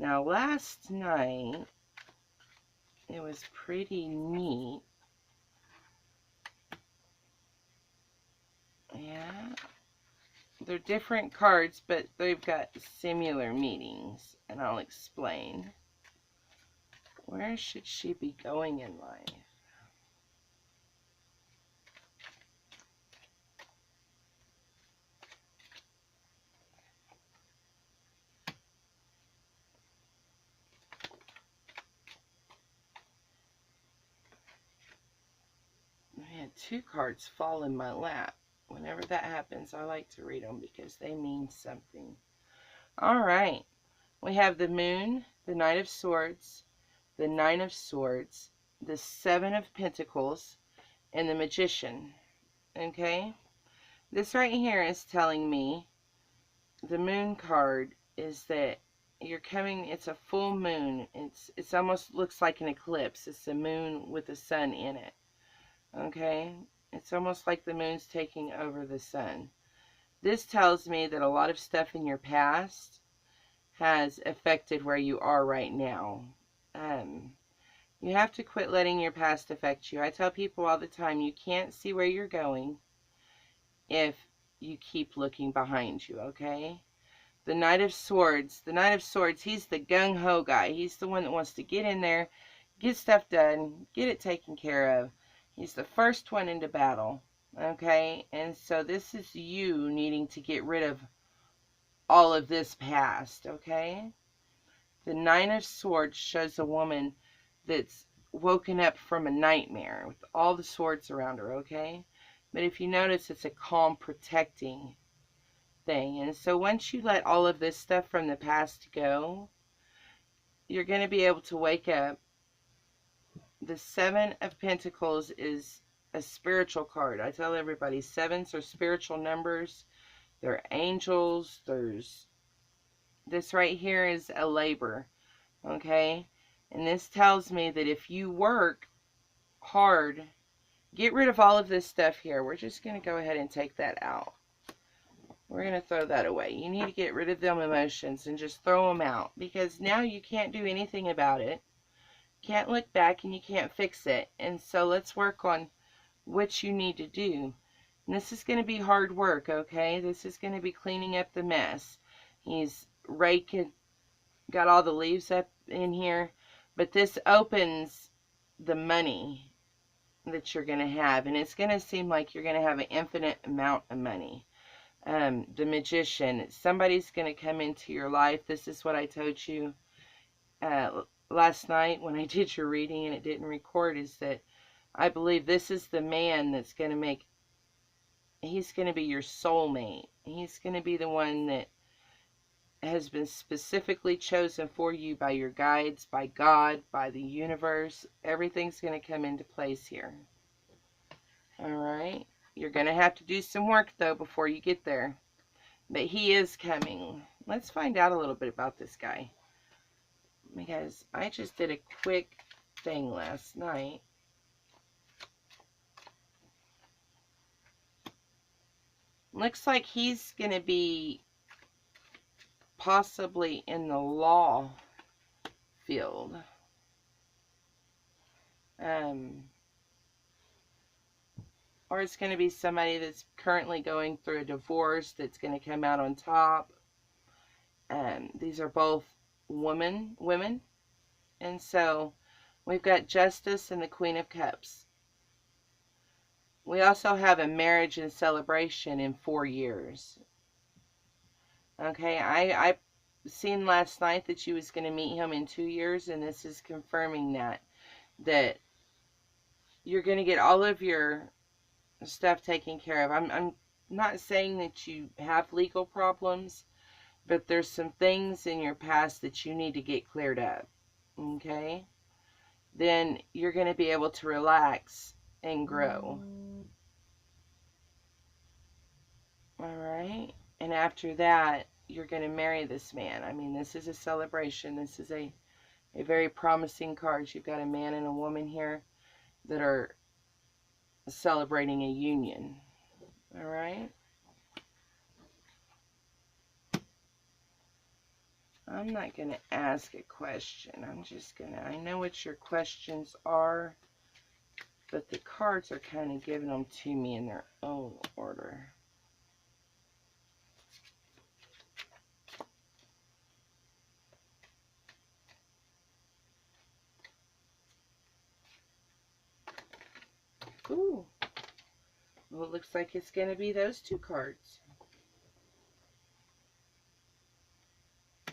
Now, last night, it was pretty neat. Yeah. They're different cards, but they've got similar meanings, and I'll explain. Where should she be going in life? I had two cards fall in my lap. Whenever that happens, I like to read them because they mean something. All right. We have the Moon, the Knight of Swords, the Nine of Swords, the Seven of Pentacles, and the Magician. Okay? This right here is telling me, the Moon card, is that you're coming, it's a full moon. It's almost looks like an eclipse. It's a moon with the sun in it. Okay? It's almost like the moon's taking over the sun. This tells me that a lot of stuff in your past has affected where you are right now. You have to quit letting your past affect you. I tell people all the time, you can't see where you're going if you keep looking behind you, okay? The Knight of Swords, he's the gung-ho guy. He's the one that wants to get in there, get stuff done, get it taken care of. He's the first one into battle, okay? And so this is you needing to get rid of all of this past, okay? The Nine of Swords shows a woman that's woken up from a nightmare with all the swords around her, okay? But if you notice, it's a calm, protecting thing. And so once you let all of this stuff from the past go, you're going to be able to wake up. The Seven of Pentacles is a spiritual card. I tell everybody, sevens are spiritual numbers. They're angels. This right here is a labor, okay? And this tells me that if you work hard, get rid of all of this stuff here. We're just going to go ahead and take that out. We're going to throw that away. You need to get rid of them emotions and just throw them out, because now you can't do anything about it. Can't look back and you can't fix it. And so let's work on what you need to do. And this is going to be hard work, okay? This is going to be cleaning up the mess. He's raking, got all the leaves up in here. But this opens the money that you're going to have. And it's going to seem like you're going to have an infinite amount of money. The Magician, somebody's going to come into your life. This is what I told you last night when I did your reading and it didn't record, is that I believe this is the man that's going to make, he's going to be your soulmate. He's going to be the one that has been specifically chosen for you by your guides, by God, by the universe. Everything's going to come into place here. All right. You're going to have to do some work, though, before you get there. But he is coming. Let's find out a little bit about this guy, because I just did a quick thing last night. Looks like he's going to be possibly in the law field. Or it's going to be somebody that's currently going through a divorce that's going to come out on top. These are both women. And so we've got Justice and the Queen of Cups. We also have a marriage and celebration in 4 years. Okay, I seen last night that you was going to meet him in 2 years, and this is confirming that you're going to get all of your stuff taken care of. I'm not saying that you have legal problems, but there's some things in your past that you need to get cleared up. Okay? Then you're going to be able to relax and grow. Alright? And after that, you're going to marry this man. I mean, this is a celebration. This is a very promising card. You've got a man and a woman here that are celebrating a union. Alright? I'm not going to ask a question. I'm just going to, I know what your questions are, but the cards are kind of giving them to me in their own order. Ooh. Well, it looks like it's going to be those two cards.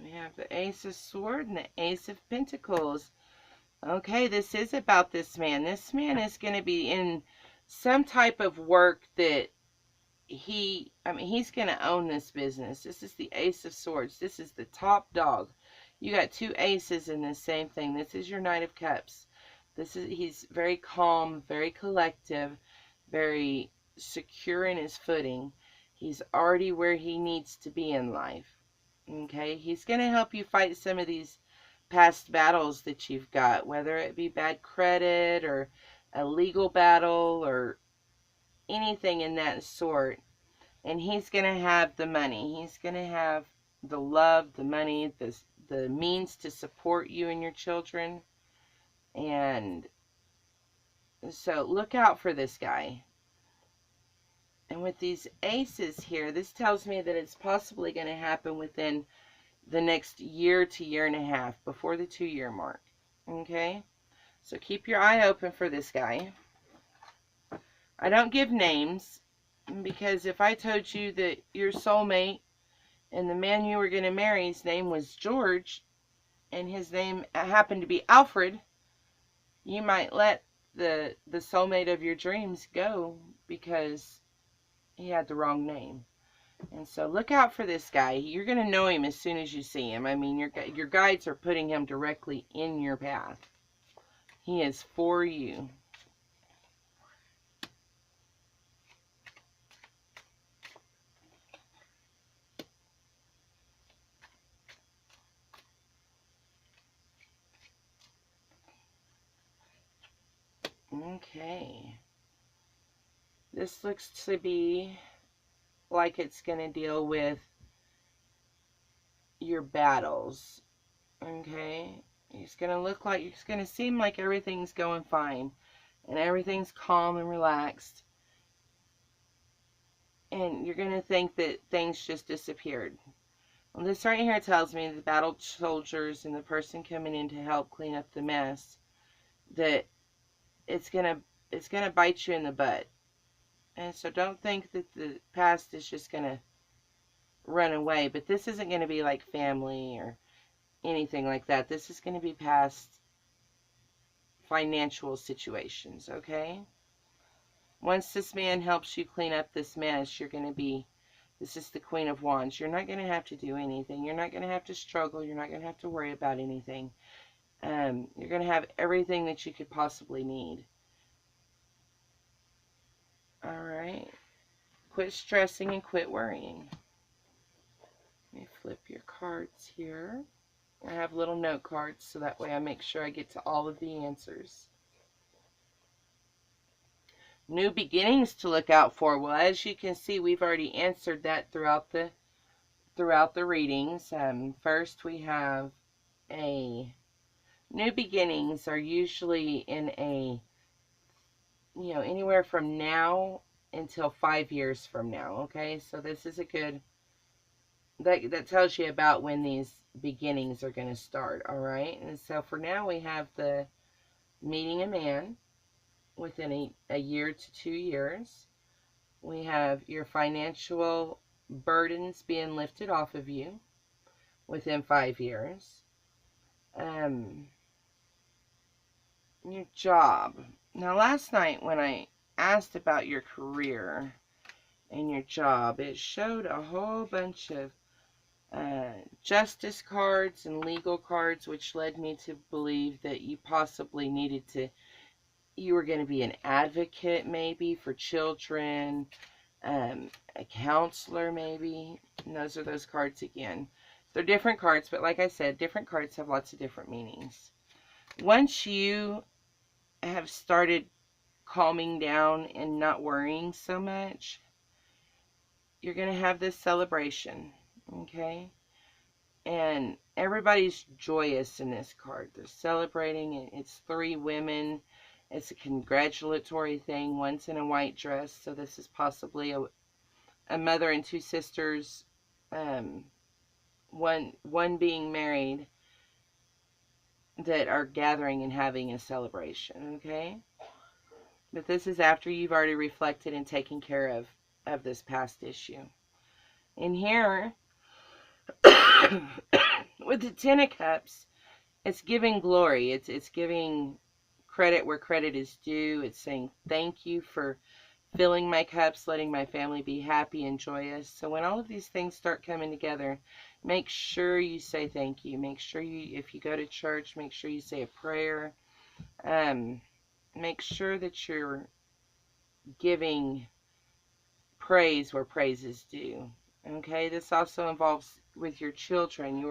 We have the Ace of Swords and the Ace of Pentacles. Okay, this is about this man. This man is going to be in some type of work that he's going to own this business. This is the Ace of Swords. This is the top dog. You got two aces in the same thing. This is your Knight of Cups. He's very calm, very collective, very secure in his footing. He's already where he needs to be in life. Okay, he's going to help you fight some of these past battles that you've got, whether it be bad credit or a legal battle or anything in that sort. And he's going to have the money. He's going to have the love, the money, the means to support you and your children. And so look out for this guy. And with these aces here, this tells me that it's possibly going to happen within the next year to year and a half, before the 2-year mark. Okay? So keep your eye open for this guy. I don't give names, because if I told you that your soulmate and the man you were going to marry, his name was George, and his name happened to be Alfred, you might let the soulmate of your dreams go because he had the wrong name. And so look out for this guy. You're going to know him as soon as you see him. I mean, your guides are putting him directly in your path. He is for you. Okay. This looks to be like it's going to deal with your battles. Okay? It's going to look like, it's going to seem like everything's going fine. And everything's calm and relaxed. And you're going to think that things just disappeared. Well, this right here tells me the battle soldiers and the person coming in to help clean up the mess, that it's gonna bite you in the butt. And so don't think that the past is just gonna run away. But this isn't gonna be like family or anything like that. This is gonna be past financial situations, okay? Once this man helps you clean up this mess, you're gonna be, this is the Queen of Wands. You're not gonna have to do anything. You're not gonna have to struggle. You're not gonna have to worry about anything. You're going to have everything that you could possibly need. Alright. Quit stressing and quit worrying. Let me flip your cards here. I have little note cards, so that way I make sure I get to all of the answers. New beginnings to look out for. Well, as you can see, we've already answered that throughout the readings. First, we have a new beginnings are usually in a, anywhere from now until 5 years from now, okay? So this is a good, that tells you about when these beginnings are going to start, all right? And so for now, we have the meeting a man within a year to 2 years. We have your financial burdens being lifted off of you within 5 years. Your job. Now, last night when I asked about your career and your job, it showed a whole bunch of justice cards and legal cards, which led me to believe that you possibly needed to, you were going to be an advocate maybe for children, a counselor maybe. And those are those cards again. They're different cards, but like I said, different cards have lots of different meanings. Once you have started calming down and not worrying so much, you're going to have this celebration, okay? And everybody's joyous in this card. They're celebrating. It's three women. It's a congratulatory thing. One's in a white dress, so this is possibly a mother and two sisters, one being married, that are gathering and having a celebration, okay? But this is after you've already reflected and taken care of this past issue. In here, with the Ten of Cups, it's giving glory. It's giving credit where credit is due. It's saying thank you for filling my cups, letting my family be happy and joyous. So when all of these things start coming together, make sure you say thank you. Make sure you, if you go to church, make sure you say a prayer. Make sure that you're giving praise where praise is due. Okay, this also involves with your children.